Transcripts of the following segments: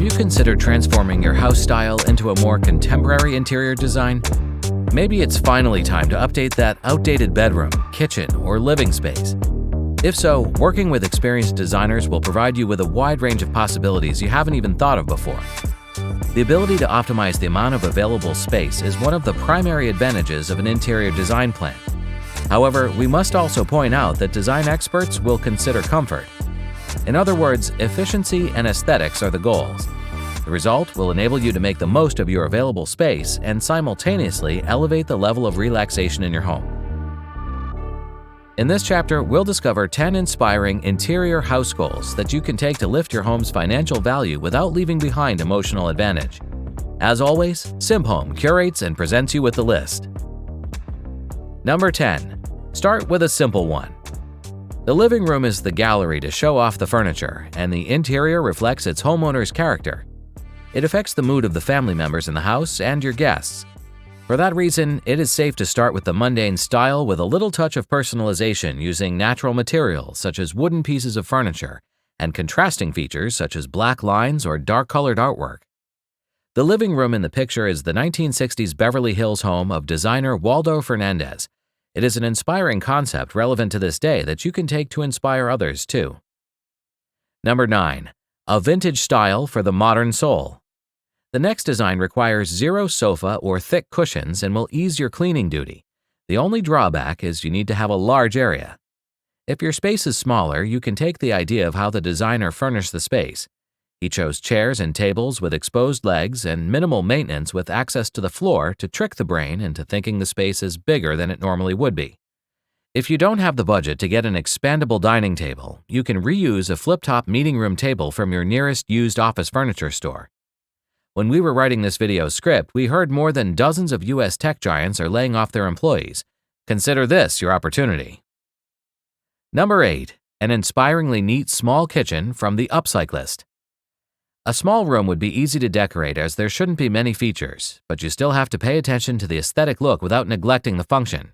Have you considered transforming your house style into a more contemporary interior design? Maybe it's finally time to update that outdated bedroom, kitchen, or living space. If so, working with experienced designers will provide you with a wide range of possibilities you haven't even thought of before. The ability to optimize the amount of available space is one of the primary advantages of an interior design plan. However, we must also point out that design experts will consider comfort. In other words, efficiency and aesthetics are the goals. The result will enable you to make the most of your available space and simultaneously elevate the level of relaxation in your home. In this chapter, we'll discover 10 inspiring interior house goals that you can take to lift your home's financial value without leaving behind emotional advantage. As always, SimHome curates and presents you with the list. Number 10. Start with a simple one. The living room is the gallery to show off the furniture, and the interior reflects its homeowner's character. It affects the mood of the family members in the house and your guests. For that reason, it is safe to start with the mundane style with a little touch of personalization using natural materials such as wooden pieces of furniture and contrasting features such as black lines or dark-colored artwork. The living room in the picture is the 1960s Beverly Hills home of designer Waldo Fernandez. It is an inspiring concept relevant to this day that you can take to inspire others too. Number 9. A vintage style for the modern soul. The next design requires zero sofa or thick cushions and will ease your cleaning duty. The only drawback is you need to have a large area. If your space is smaller, you can take the idea of how the designer furnished the space. He chose chairs and tables with exposed legs and minimal maintenance with access to the floor to trick the brain into thinking the space is bigger than it normally would be. If you don't have the budget to get an expandable dining table, you can reuse a flip-top meeting room table from your nearest used office furniture store. When we were writing this video script, we heard more than dozens of US tech giants are laying off their employees. Consider this your opportunity. Number 8. An inspiringly neat small kitchen from the Upcyclist. A small room would be easy to decorate as there shouldn't be many features, but you still have to pay attention to the aesthetic look without neglecting the function.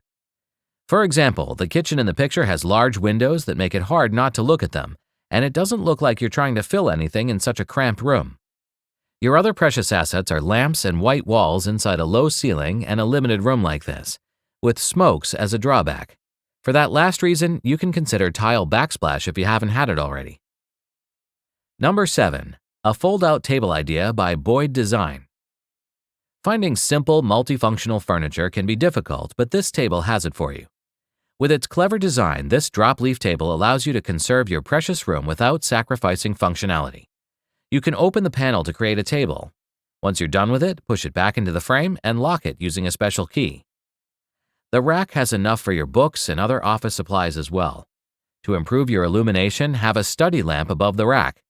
For example, the kitchen in the picture has large windows that make it hard not to look at them, and it doesn't look like you're trying to fill anything in such a cramped room. Your other precious assets are lamps and white walls inside a low ceiling and a limited room like this, with smokes as a drawback. For that last reason, you can consider tile backsplash if you haven't had it already. Number 7. A fold-out table idea by Boyddesign. Finding simple, multifunctional furniture can be difficult, but this table has it for you. With its clever design, this drop-leaf table allows you to conserve your precious room without sacrificing functionality. You can open the panel to create a table. Once you're done with it, push it back into the frame and lock it using a special key. The rack has enough for your books and other office supplies as well. To improve your illumination, have a study lamp above the rack.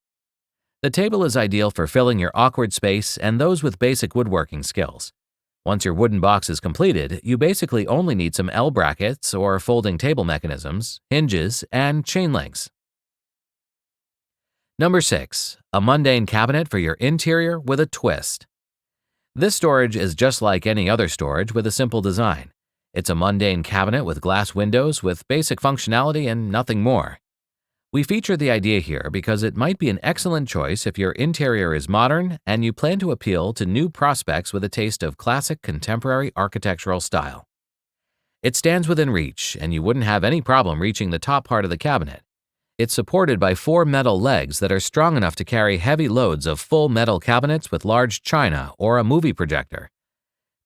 The table is ideal for filling your awkward space and those with basic woodworking skills. Once your wooden box is completed, you basically only need some L brackets or folding table mechanisms, hinges, and chain links. Number 6. A mundane cabinet for your interior with a twist. This storage is just like any other storage with a simple design. It's a mundane cabinet with glass windows with basic functionality and nothing more. We feature the idea here because it might be an excellent choice if your interior is modern and you plan to appeal to new prospects with a taste of classic contemporary architectural style. It stands within reach, and you wouldn't have any problem reaching the top part of the cabinet. It's supported by 4 metal legs that are strong enough to carry heavy loads of full metal cabinets with large china or a movie projector.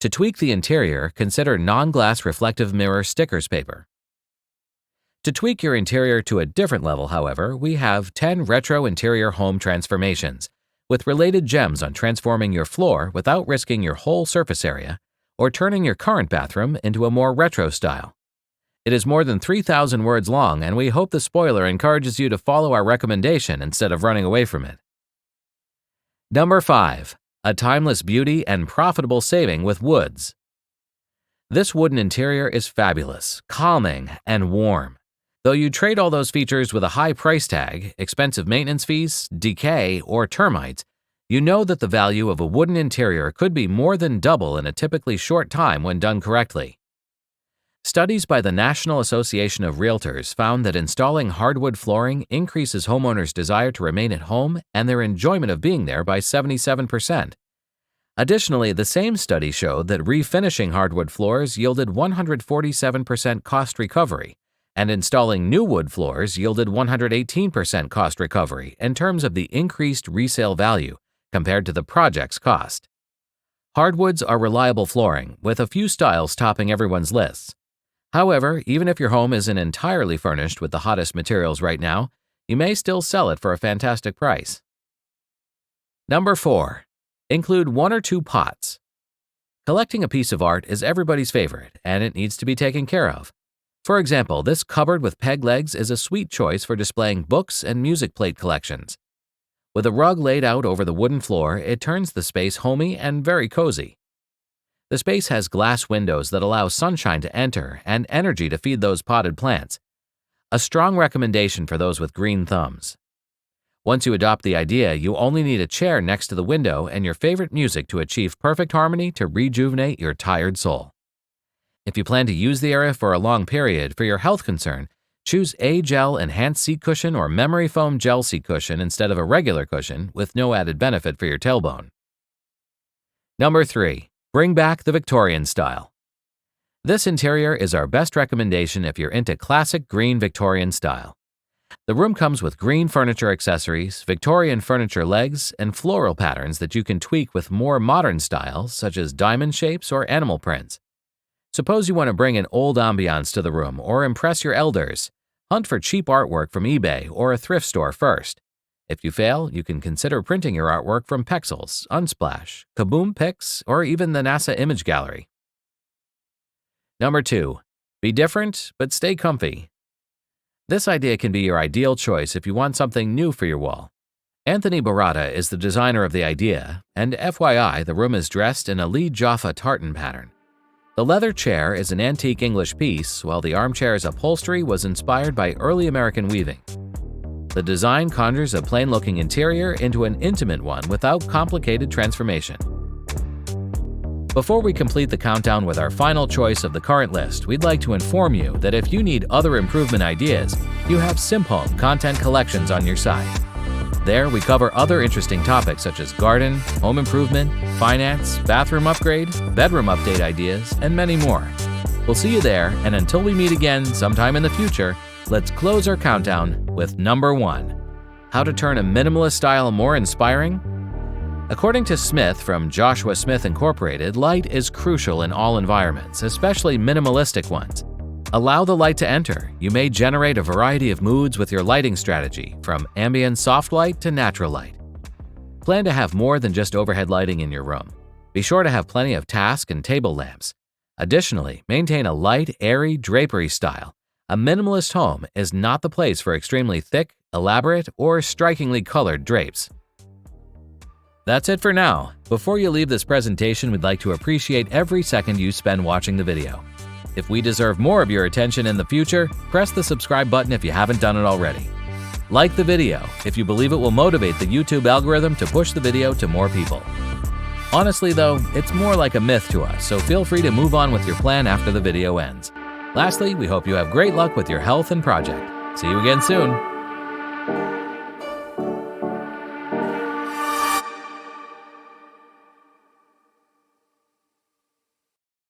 To tweak the interior, consider non-glass reflective mirror stickers paper. To tweak your interior to a different level, however, we have 10 retro interior home transformations, with related gems on transforming your floor without risking your whole surface area, or turning your current bathroom into a more retro style. It is more than 3,000 words long, and we hope the spoiler encourages you to follow our recommendation instead of running away from it. Number 5. A timeless beauty and profitable saving with woods. This wooden interior is fabulous, calming, and warm. Though you trade all those features with a high price tag, expensive maintenance fees, decay, or termites, you know that the value of a wooden interior could be more than double in a typically short time when done correctly. Studies by the National Association of Realtors found that installing hardwood flooring increases homeowners' desire to remain at home and their enjoyment of being there by 77%. Additionally, the same study showed that refinishing hardwood floors yielded 147% cost recovery, and installing new wood floors yielded 118% cost recovery in terms of the increased resale value compared to the project's cost. Hardwoods are reliable flooring, with a few styles topping everyone's lists. However, even if your home isn't entirely furnished with the hottest materials right now, you may still sell it for a fantastic price. Number 4. Include 1 or 2 pots. Collecting a piece of art is everybody's favorite, and it needs to be taken care of. For example, this cupboard with peg legs is a sweet choice for displaying books and music plate collections. With a rug laid out over the wooden floor, it turns the space homey and very cozy. The space has glass windows that allow sunshine to enter and energy to feed those potted plants. A strong recommendation for those with green thumbs. Once you adopt the idea, you only need a chair next to the window and your favorite music to achieve perfect harmony to rejuvenate your tired soul. If you plan to use the area for a long period for your health concern, choose A-Gel Enhanced Seat Cushion or Memory Foam Gel Seat Cushion instead of a regular cushion with no added benefit for your tailbone. Number 3. Bring back the Victorian style. This interior is our best recommendation if you're into classic green Victorian style. The room comes with green furniture accessories, Victorian furniture legs, and floral patterns that you can tweak with more modern styles such as diamond shapes or animal prints. Suppose you want to bring an old ambiance to the room or impress your elders. Hunt for cheap artwork from eBay or a thrift store first. If you fail, you can consider printing your artwork from Pexels, Unsplash, Kaboom Pix, or even the NASA Image Gallery. Number 2. Be different, but stay comfy. This idea can be your ideal choice if you want something new for your wall. Anthony Barata is the designer of the idea, and FYI, the room is dressed in a Lee Jaffa tartan pattern. The leather chair is an antique English piece, while the armchair's upholstery was inspired by early American weaving. The design conjures a plain-looking interior into an intimate one without complicated transformation. Before we complete the countdown with our final choice of the current list, we'd like to inform you that if you need other improvement ideas, you have Simhome Content Collections on your side. There, we cover other interesting topics such as garden, home improvement, finance, bathroom upgrade, bedroom update ideas, and many more. We'll see you there, and until we meet again sometime in the future, let's close our countdown with number 1. How to turn a minimalist style more inspiring? According to Smith from Joshua Smith Incorporated, light is crucial in all environments, especially minimalistic ones. Allow the light to enter. You may generate a variety of moods with your lighting strategy, from ambient soft light to natural light. Plan to have more than just overhead lighting in your room. Be sure to have plenty of task and table lamps. Additionally, maintain a light, airy drapery style. A minimalist home is not the place for extremely thick, elaborate, or strikingly colored drapes. That's it for now. Before you leave this presentation, we'd like to appreciate every second you spend watching the video. If we deserve more of your attention in the future, press the subscribe button if you haven't done it already. Like the video if you believe it will motivate the YouTube algorithm to push the video to more people. Honestly though, it's more like a myth to us, so feel free to move on with your plan after the video ends. Lastly, we hope you have great luck with your health and project. See you again soon.